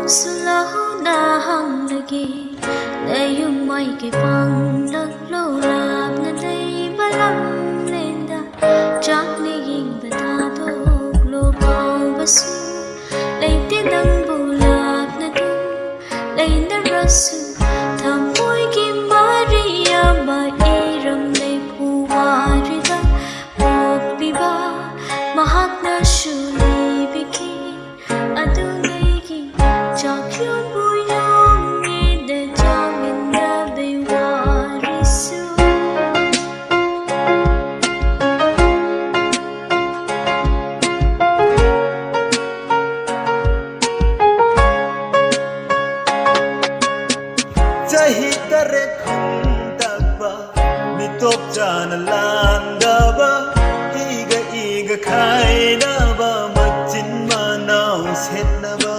Sulahu na hang lagi Dayung may kipang naglulab na day balang lenda Jak niging batadog lupaw basu Lay tinang bulab na dun Lay narasu Tamoy ki Maria Mairam lay puwarida Pagbiba mahak na syuli bikin Adunay Jakyun buyong ide jamin na bewarisu Jahi kare khundaba mitop jana landaba iga iga khainaba machin manau setnaba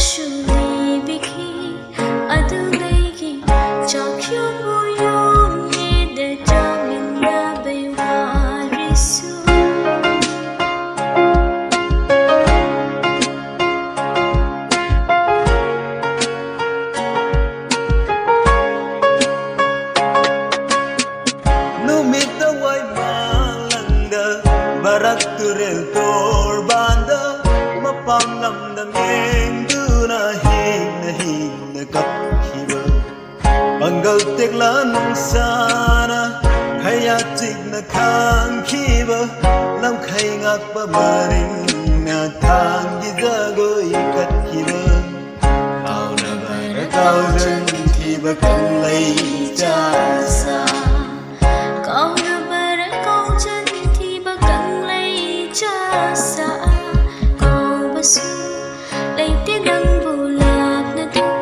Shuli biki adulegi jakyun buyong ide jamin na bewarisu Numita way malanda barak turel torbanda mapam namdameng Bangal tekla nung sana Kaya tik na kang kiba Lam kay ngak ba maring Na tang gidago ikat kiba Kau na bara kau jen kiba kang lay jasa Kau na bara kau jen kiba kang lay jasa Kau basu lay tinang bulab na dun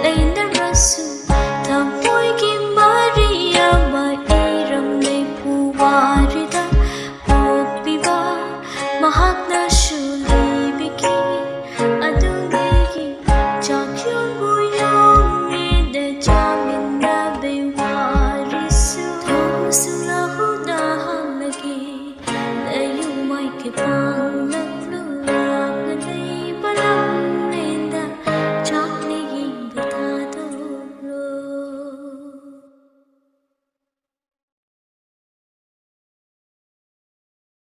Lay narasu Tamoy ki Maria Mairam lay puwarida Pagbiba mahak na syuli bikin Adunay jakyun buyong ide jamin na bewarisu Sulahu na hang lagi Dayung may kipang